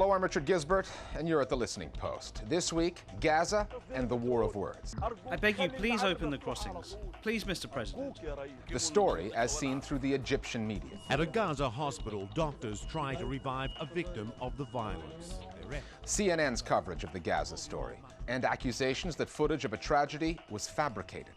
Hello, I'm Richard Gisbert, and you're at The Listening Post. This week, Gaza and the war of words. I beg you, please open the crossings. Please, Mr. President. The story as seen through the Egyptian media. At a Gaza hospital, doctors try to revive a victim of the violence. CNN's coverage of the Gaza story and accusations that footage of a tragedy was fabricated.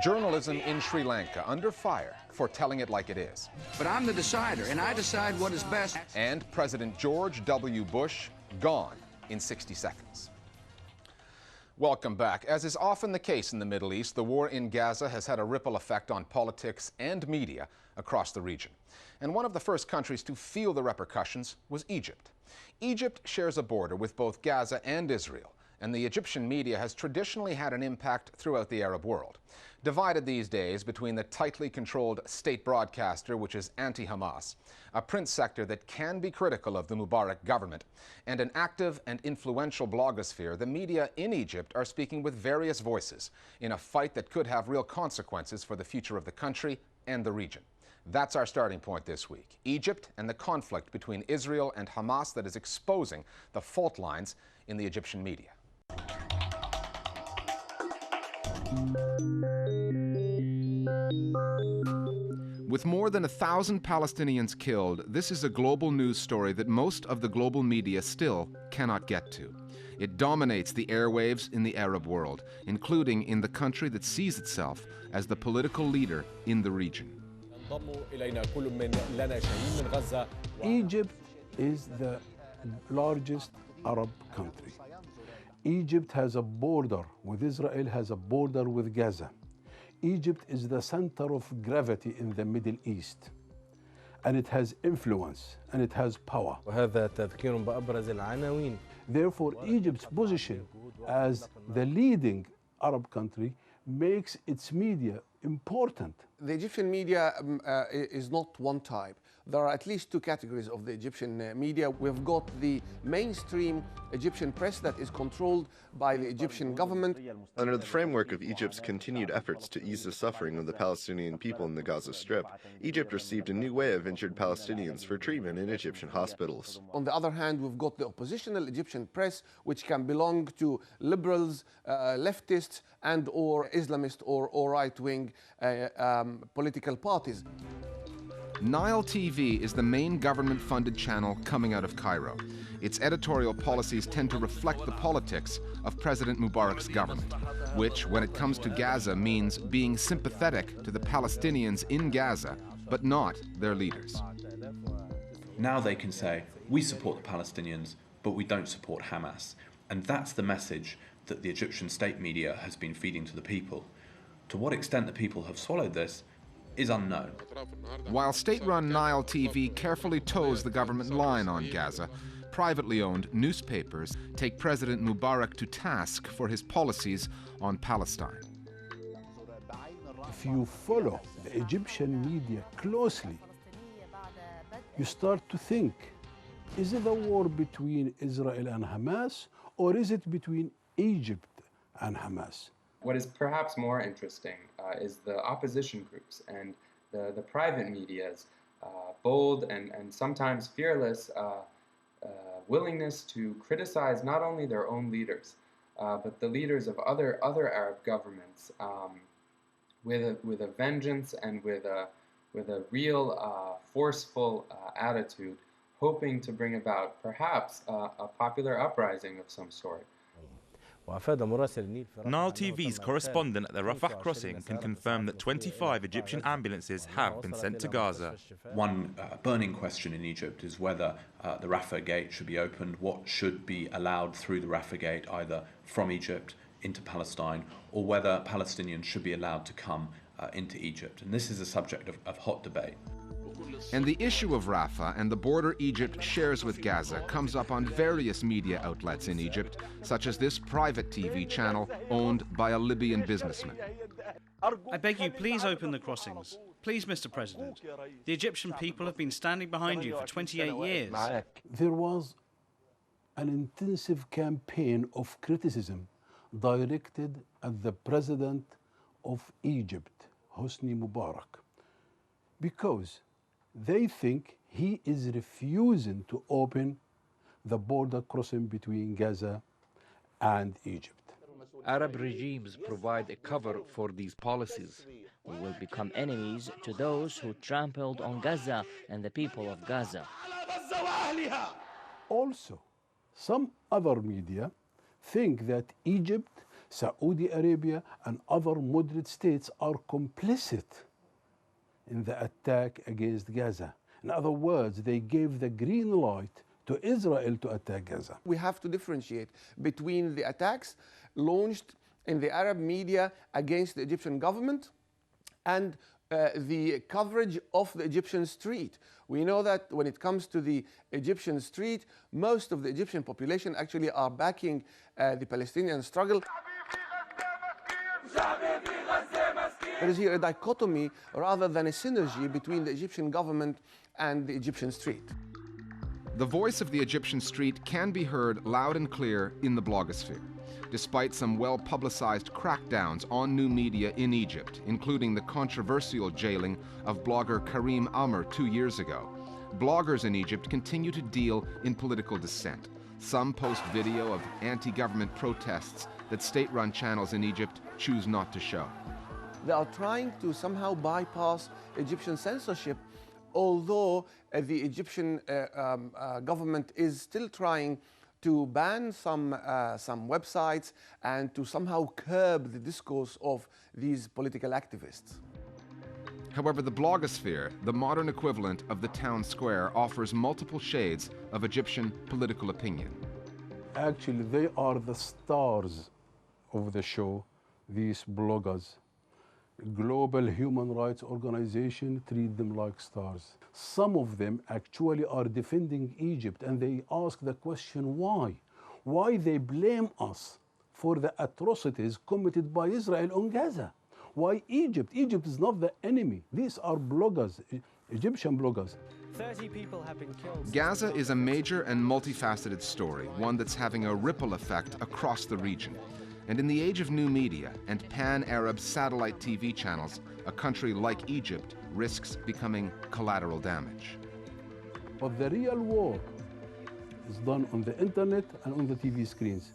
Journalism in Sri Lanka under fire for telling it like it is. But I'm the decider, and I decide what is best. And President George W. Bush gone in 60 seconds. Welcome back. As is often the case in the Middle East, the war in Gaza has had a ripple effect on politics and media across the region. And one of the first countries to feel the repercussions was Egypt. Egypt shares a border with both Gaza and Israel, and the Egyptian media has traditionally had an impact throughout the Arab world. Divided these days between the tightly controlled state broadcaster, which is anti-Hamas, a print sector that can be critical of the Mubarak government, and an active and influential blogosphere, the media in Egypt are speaking with various voices in a fight that could have real consequences for the future of the country and the region. That's our starting point this week. Egypt and the conflict between Israel and Hamas that is exposing the fault lines in the Egyptian media. With more than 1,000 Palestinians killed, this is a global news story that most of the global media still cannot get to. It dominates the airwaves in the Arab world, including in the country that sees itself as the political leader in the region. Egypt is the largest Arab country. Egypt has a border with Israel, has a border with Gaza. Egypt is the center of gravity in the Middle East, and it has influence and it has power. Therefore, Egypt's position as the leading Arab country makes its media important. The Egyptian media is not one type. There are at least two categories of the Egyptian media. We've got the mainstream Egyptian press that is controlled by the Egyptian government. Under the framework of Egypt's continued efforts to ease the suffering of the Palestinian people in the Gaza Strip, Egypt received a new wave of injured Palestinians for treatment in Egyptian hospitals. On the other hand, we've got the oppositional Egyptian press, which can belong to liberals, leftists, and or Islamist or right-wing political parties. Nile TV is the main government-funded channel coming out of Cairo. Its editorial policies tend to reflect the politics of President Mubarak's government, which, when it comes to Gaza, means being sympathetic to the Palestinians in Gaza, but not their leaders. Now they can say, we support the Palestinians, but we don't support Hamas. And that's the message that the Egyptian state media has been feeding to the people. To what extent the people have swallowed this is unknown. While state-run Nile TV carefully toes the government line on Gaza, privately owned newspapers take President Mubarak to task for his policies on Palestine. If you follow the Egyptian media closely, you start to think, is it a war between Israel and Hamas, or is it between Egypt and Hamas? What is perhaps more interesting is the opposition groups and the private media's bold and sometimes fearless willingness to criticize not only their own leaders, but the leaders of other Arab governments with a vengeance and with a real forceful attitude, hoping to bring about perhaps a popular uprising of some sort. Nile TV's correspondent at the Rafah crossing can confirm that 25 Egyptian ambulances have been sent to Gaza. One burning question in Egypt is whether the Rafah gate should be opened, what should be allowed through the Rafah gate, either from Egypt into Palestine, or whether Palestinians should be allowed to come into Egypt. And this is a subject of hot debate. And the issue of Rafah and the border Egypt shares with Gaza comes up on various media outlets in Egypt, such as this private TV channel owned by a Libyan businessman. I beg you, please open the crossings. Please, Mr. President. The Egyptian people have been standing behind you for 28 years. There was an intensive campaign of criticism directed at the president of Egypt, Hosni Mubarak, because they think he is refusing to open the border crossing between Gaza and Egypt. Arab regimes provide a cover for these policies. We will become enemies to those who trampled on Gaza and the people of Gaza. Also, some other media think that Egypt, Saudi Arabia, and other moderate states are complicit in the attack against Gaza. In other words, they gave the green light to Israel to attack Gaza. We have to differentiate between the attacks launched in the Arab media against the Egyptian government and the coverage of the Egyptian street. We know that when it comes to the Egyptian street, most of the Egyptian population actually are backing the Palestinian struggle. There is here a dichotomy rather than a synergy between the Egyptian government and the Egyptian street. The voice of the Egyptian street can be heard loud and clear in the blogosphere, despite some well-publicized crackdowns on new media in Egypt, including the controversial jailing of blogger Karim Amr 2 years ago. Bloggers in Egypt continue to deal in political dissent. Some post video of anti-government protests that state-run channels in Egypt choose not to show. They are trying to somehow bypass Egyptian censorship, although the Egyptian government is still trying to ban some websites and to somehow curb the discourse of these political activists. However, the blogosphere, the modern equivalent of the town square, offers multiple shades of Egyptian political opinion. Actually, they are the stars of the show, these bloggers. Global human rights organizations treat them like stars. Some of them actually are defending Egypt, and they ask the question why? Why they blame us for the atrocities committed by Israel on Gaza? Why Egypt? Egypt is not the enemy. These are bloggers, Egyptian bloggers. 30 people have been killed. Gaza is a major and multifaceted story, one that's having a ripple effect across the region. And in the age of new media and pan-Arab satellite TV channels, a country like Egypt risks becoming collateral damage. But the real war is done on the internet and on the TV screens.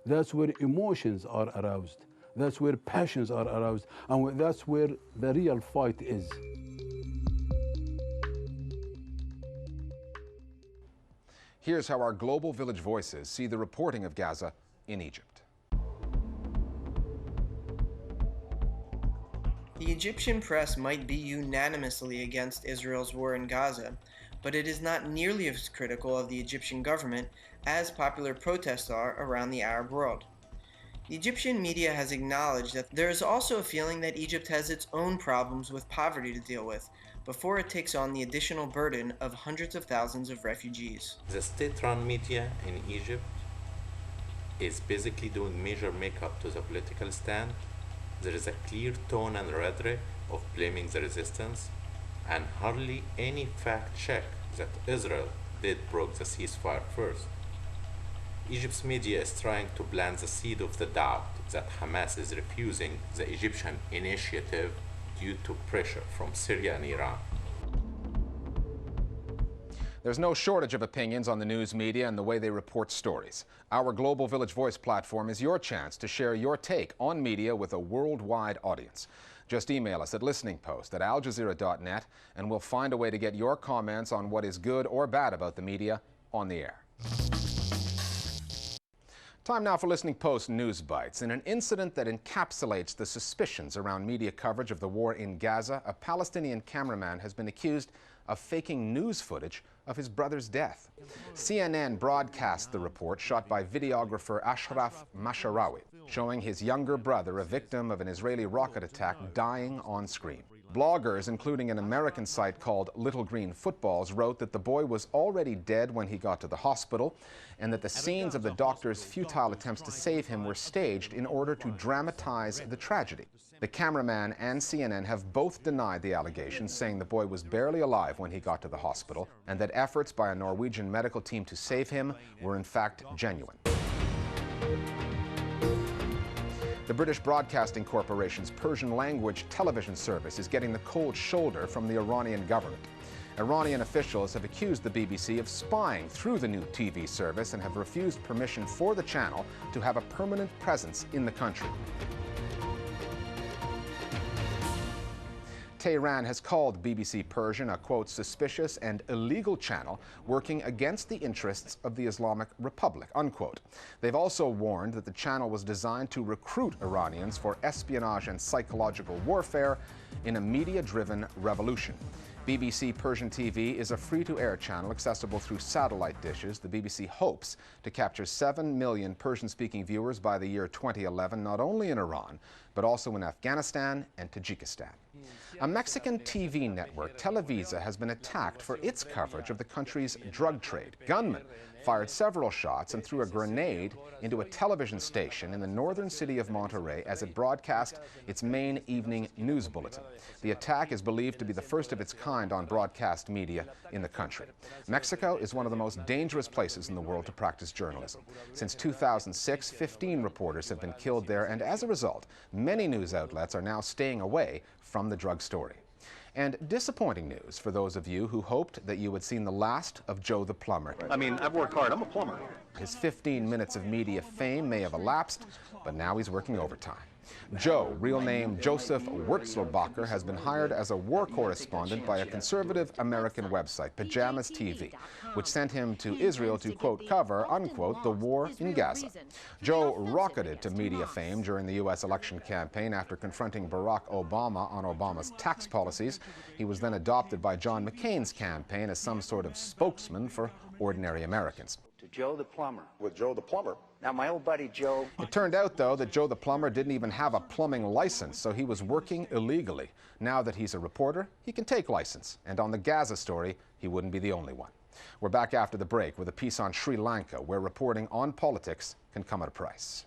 That's where emotions are aroused. That's where passions are aroused. And that's where the real fight is. Here's how our Global Village Voices see the reporting of Gaza in Egypt. The Egyptian press might be unanimously against Israel's war in Gaza, but it is not nearly as critical of the Egyptian government as popular protests are around the Arab world. The Egyptian media has acknowledged that there is also a feeling that Egypt has its own problems with poverty to deal with before it takes on the additional burden of hundreds of thousands of refugees. The state-run media in Egypt is basically doing major makeup to the political stand. There is a clear tone and rhetoric of blaming the resistance, and hardly any fact check that Israel did broke the ceasefire first. Egypt's media is trying to plant the seed of the doubt that Hamas is refusing the Egyptian initiative due to pressure from Syria and Iran. There's no shortage of opinions on the news media and the way they report stories. Our Global Village Voice platform is your chance to share your take on media with a worldwide audience. Just email us at listeningpost@aljazeera.net and we'll find a way to get your comments on what is good or bad about the media on the air. Time now for Listening Post News Bites. In an incident that encapsulates the suspicions around media coverage of the war in Gaza, a Palestinian cameraman has been accused of faking news footage of his brother's death. CNN broadcast the report shot by videographer Ashraf Masharawi, showing his younger brother, a victim of an Israeli rocket attack, dying on screen. Bloggers, including an American site called Little Green Footballs, wrote that the boy was already dead when he got to the hospital and that the scenes of the doctor's futile attempts to save him were staged in order to dramatize the tragedy. The cameraman and CNN have both denied the allegations, saying the boy was barely alive when he got to the hospital and that efforts by a Norwegian medical team to save him were in fact genuine. The British Broadcasting Corporation's Persian language television service is getting the cold shoulder from the Iranian government. Iranian officials have accused the BBC of spying through the new TV service and have refused permission for the channel to have a permanent presence in the country. Tehran has called BBC Persian a, quote, suspicious and illegal channel working against the interests of the Islamic Republic, unquote. They've also warned that the channel was designed to recruit Iranians for espionage and psychological warfare in a media-driven revolution. BBC Persian TV is a free-to-air channel accessible through satellite dishes. The BBC hopes to capture 7 million Persian-speaking viewers by the year 2011, not only in Iran, but also in Afghanistan and Tajikistan. A Mexican TV network, Televisa, has been attacked for its coverage of the country's drug trade. Gunmen fired several shots and threw a grenade into a television station in the northern city of Monterrey as it broadcast its main evening news bulletin. The attack is believed to be the first of its kind on broadcast media in the country. Mexico is one of the most dangerous places in the world to practice journalism. Since 2006, 15 reporters have been killed there, and as a result, many news outlets are now staying away from the drug story. And disappointing news for those of you who hoped that you had seen the last of Joe the Plumber. I mean, I've worked hard. I'm a plumber. His 15 minutes of media fame may have elapsed, but now he's working overtime. Joe, real name Joseph Wurzelbacher, has been hired as a war correspondent by a conservative American website, Pajamas TV, which sent him to Israel to, quote, cover, unquote, the war in Gaza. Joe rocketed to media fame during the U.S. election campaign after confronting Barack Obama on Obama's tax policies. He was then adopted by John McCain's campaign as some sort of spokesman for ordinary Americans. To Joe the Plumber. With Joe the Plumber. Now, my old buddy Joe... It turned out, though, that Joe the Plumber didn't even have a plumbing license, so he was working illegally. Now that he's a reporter, he can take license. And on the Gaza story, he wouldn't be the only one. We're back after the break with a piece on Sri Lanka, where reporting on politics can come at a price.